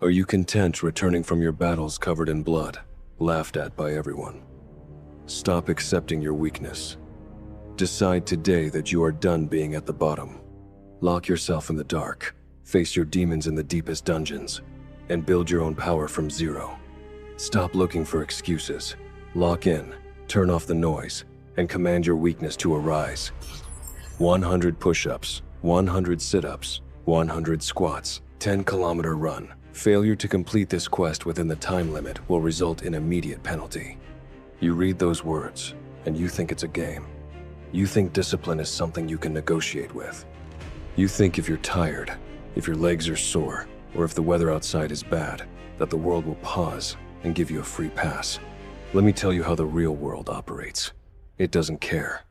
Are you content returning from your battles covered in blood, laughed at by everyone? Stop accepting your weakness. Decide today that you are done being at the bottom. Lock yourself in the dark, face your demons in the deepest dungeons, and build your own power from zero. Stop looking for excuses. Lock in, turn off the noise, and command your weakness to arise. 100 push-ups, 100 sit-ups, 100 squats, 10-kilometer run. Failure to complete this quest within the time limit will result in immediate penalty. You read those words, and you think it's a game. You think discipline is something you can negotiate with. You think if you're tired, if your legs are sore, or if the weather outside is bad, that the world will pause and give you a free pass. Let me tell you how the real world operates. It doesn't care.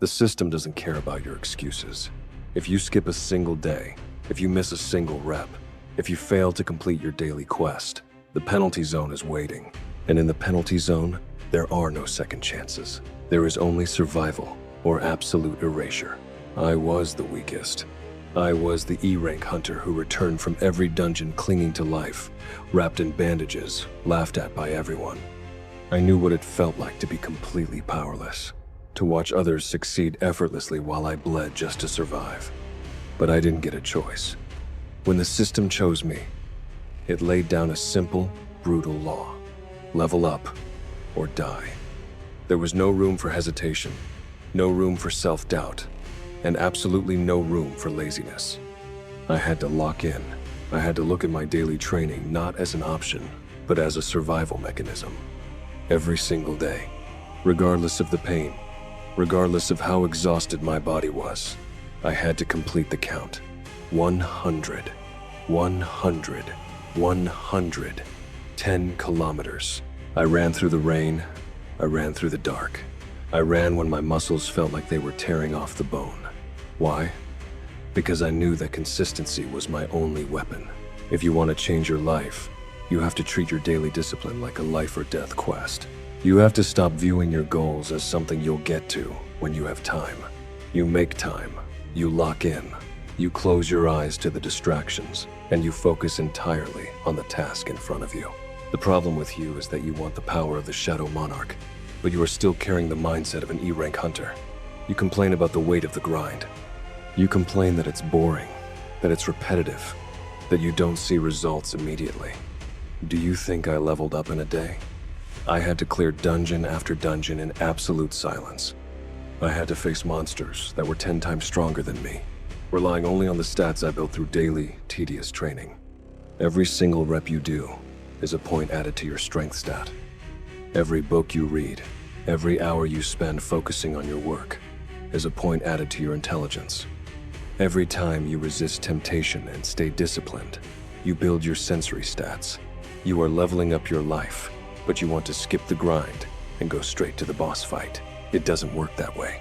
The system doesn't care about your excuses. If you skip a single day, if you miss a single rep, if you fail to complete your daily quest, the penalty zone is waiting. And in the penalty zone, there are no second chances. There is only survival or absolute erasure. I was the weakest. I was the E-rank hunter who returned from every dungeon clinging to life, wrapped in bandages, laughed at by everyone. I knew what it felt like to be completely powerless, to watch others succeed effortlessly while I bled just to survive. But I didn't get a choice. When the system chose me, it laid down a simple, brutal law. Level up or die. There was no room for hesitation, no room for self-doubt, and absolutely no room for laziness. I had to lock in. I had to look at my daily training not as an option, but as a survival mechanism. Every single day, regardless of the pain, regardless of how exhausted my body was, I had to complete the count. 100, 100, 100, 10 kilometers. I ran through the rain. I ran through the dark. I ran when my muscles felt like they were tearing off the bone. Why? Because I knew that consistency was my only weapon. If you want to change your life, you have to treat your daily discipline like a life or death quest. You have to stop viewing your goals as something you'll get to when you have time. You make time. You lock in. You close your eyes to the distractions, and you focus entirely on the task in front of you. The problem with you is that you want the power of the Shadow Monarch, but you are still carrying the mindset of an E-rank hunter. You complain about the weight of the grind. You complain that it's boring, that it's repetitive, that you don't see results immediately. Do you think I leveled up in a day? I had to clear dungeon after dungeon in absolute silence. I had to face monsters that were 10 times stronger than me, relying only on the stats I built through daily, tedious training. Every single rep you do is a point added to your strength stat. Every book you read, every hour you spend focusing on your work is a point added to your intelligence. Every time you resist temptation and stay disciplined, you build your sensory stats. You are leveling up your life, but you want to skip the grind and go straight to the boss fight. It doesn't work that way.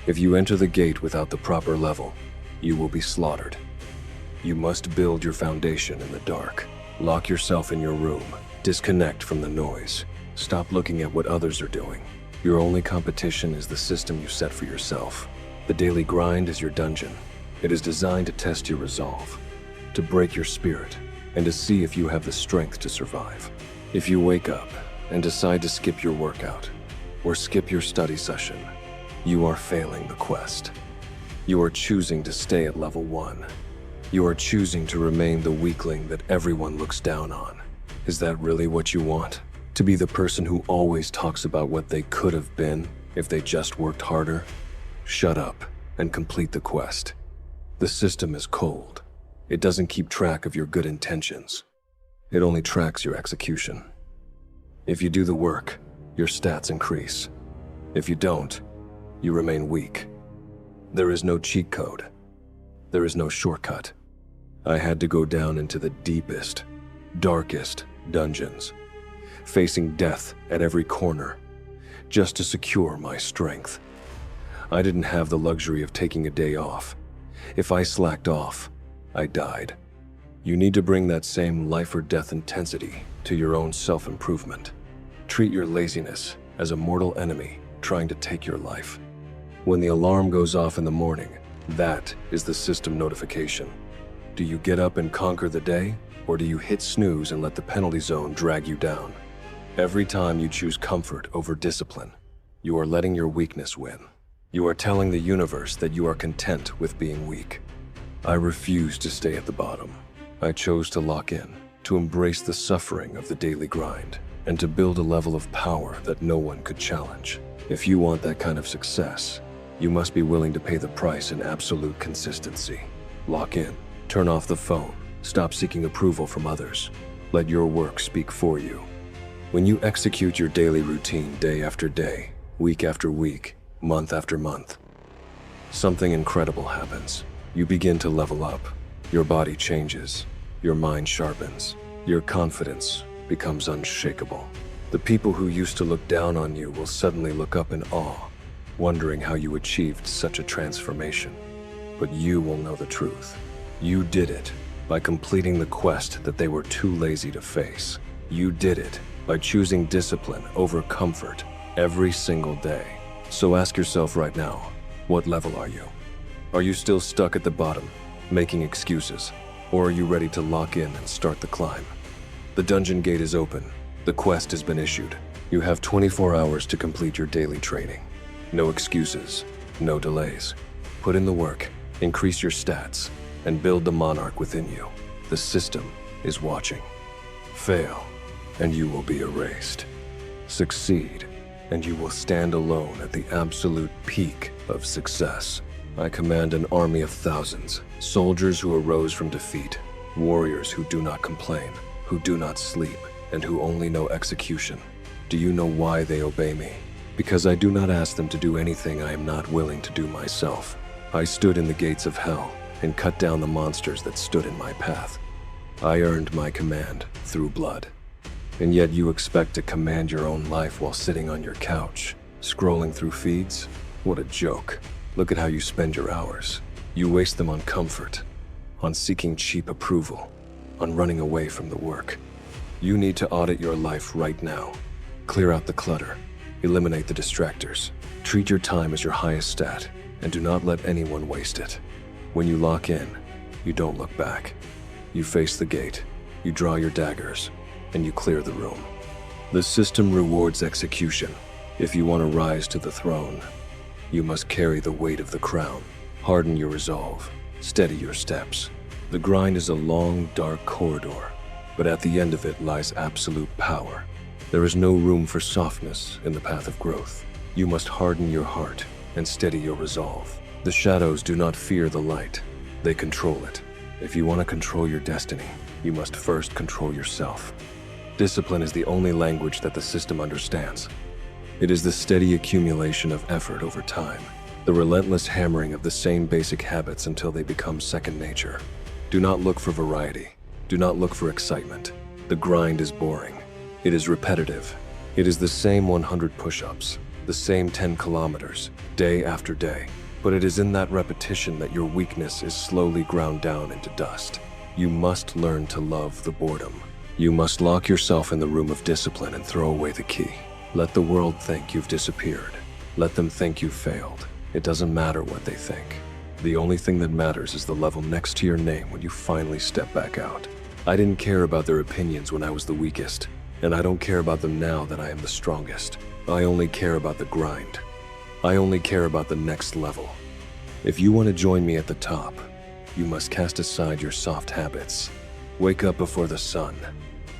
If you enter the gate without the proper level, you will be slaughtered. You must build your foundation in the dark. Lock yourself in your room. Disconnect from the noise. Stop looking at what others are doing. Your only competition is the system you set for yourself. The daily grind is your dungeon. It is designed to test your resolve, to break your spirit, and to see if you have the strength to survive. If you wake up and decide to skip your workout or skip your study session, you are failing the quest. You are choosing to stay at level 1. You are choosing to remain the weakling that everyone looks down on. Is that really what you want? To be the person who always talks about what they could have been if they just worked harder? Shut up and complete the quest. The system is cold. It doesn't keep track of your good intentions. It only tracks your execution. If you do the work, your stats increase. If you don't, you remain weak. There is no cheat code. There is no shortcut. I had to go down into the deepest, darkest dungeons, facing death at every corner, just to secure my strength. I didn't have the luxury of taking a day off. If I slacked off, I died. You need to bring that same life or death intensity to your own self-improvement. Treat your laziness as a mortal enemy trying to take your life. When the alarm goes off in the morning, that is the system notification. Do you get up and conquer the day, Or do you hit snooze and let the penalty zone drag you down? Every time you choose comfort over discipline, you are letting your weakness win. You are telling the universe that you are content with being weak. I refuse to stay at the bottom. I chose to lock in, to embrace the suffering of the daily grind, and to build a level of power that no one could challenge. If you want that kind of success, you must be willing to pay the price in absolute consistency. Lock in. Turn off the phone. Stop seeking approval from others. Let your work speak for you. When you execute your daily routine day after day, week after week, month after month, something incredible happens. You begin to level up. Your body changes. Your mind sharpens. Your confidence becomes unshakable. The people who used to look down on you will suddenly look up in awe, wondering how you achieved such a transformation. But you will know the truth. You did it by completing the quest that they were too lazy to face. You did it by choosing discipline over comfort every single day. So ask yourself right now, what level are you? Are you still stuck at the bottom, making excuses? Or are you ready to lock in and start the climb? The dungeon gate is open. The quest has been issued. You have 24 hours to complete your daily training. No excuses, no delays. Put in the work, increase your stats, and build the monarch within you. The system is watching. Fail, and you will be erased. Succeed, and you will stand alone at the absolute peak of success. I command an army of thousands, soldiers who arose from defeat, warriors who do not complain, who do not sleep, and who only know execution. Do you know why they obey me? Because I do not ask them to do anything I am not willing to do myself. I stood in the gates of hell and cut down the monsters that stood in my path. I earned my command through blood. And yet you expect to command your own life while sitting on your couch, scrolling through feeds? What a joke. Look at how you spend your hours. You waste them on comfort, on seeking cheap approval, on running away from the work. You need to audit your life right now. Clear out the clutter. Eliminate the distractors. Treat your time as your highest stat, and do not let anyone waste it. When you lock in, you don't look back. You face the gate, you draw your daggers, and you clear the room. The system rewards execution. If you want to rise to the throne, you must carry the weight of the crown. Harden your resolve. Steady your steps. The grind is a long, dark corridor, but at the end of it lies absolute power. There is no room for softness in the path of growth. You must harden your heart and steady your resolve. The shadows do not fear the light. They control it. If you want to control your destiny, you must first control yourself. Discipline is the only language that the system understands. It is the steady accumulation of effort over time, the relentless hammering of the same basic habits until they become second nature. Do not look for variety. Do not look for excitement. The grind is boring. It is repetitive. It is the same 100 push-ups, the same 10 kilometers, day after day. But it is in that repetition that your weakness is slowly ground down into dust. You must learn to love the boredom. You must lock yourself in the room of discipline and throw away the key. Let the world think you've disappeared. Let them think you failed. It doesn't matter what they think. The only thing that matters is the level next to your name when you finally step back out. I didn't care about their opinions when I was the weakest, and I don't care about them now that I am the strongest. I only care about the grind. I only care about the next level. If you want to join me at the top, you must cast aside your soft habits. Wake up before the sun.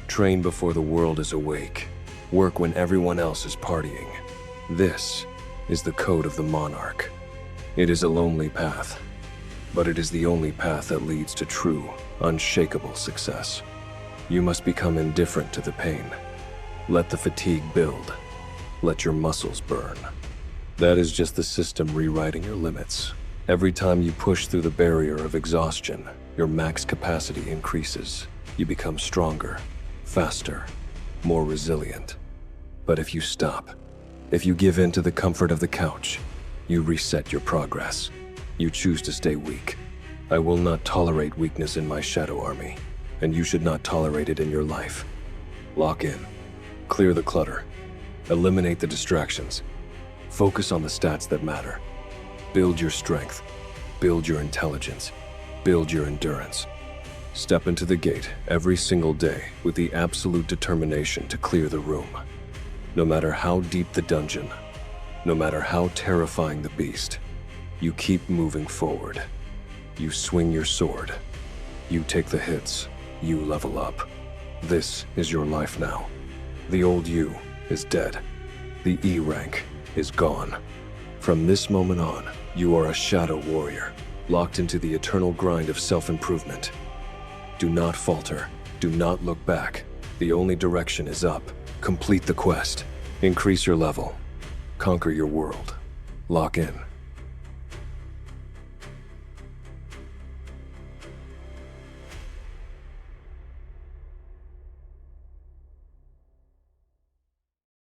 Train before the world is awake. Work when everyone else is partying. This is the code of the monarch. It is a lonely path, but it is the only path that leads to true, unshakable success. You must become indifferent to the pain. Let the fatigue build. Let your muscles burn. That is just the system rewriting your limits. Every time you push through the barrier of exhaustion, your max capacity increases. You become stronger, faster, more resilient. But if you stop, if you give in to the comfort of the couch, you reset your progress. You choose to stay weak. I will not tolerate weakness in my shadow army, and you should not tolerate it in your life. Lock in. Clear the clutter. Eliminate the distractions. Focus on the stats that matter. Build your strength. Build your intelligence. Build your endurance. Step into the gate every single day with the absolute determination to clear the room. No matter how deep the dungeon, no matter how terrifying the beast, you keep moving forward. You swing your sword. You take the hits. You level up. This is your life now. The old you is dead. The E rank is gone. From this moment on, you are a shadow warrior, locked into the eternal grind of self-improvement. Do not falter. Do not look back. The only direction is up. Complete the quest. Increase your level. Conquer your world. Lock in.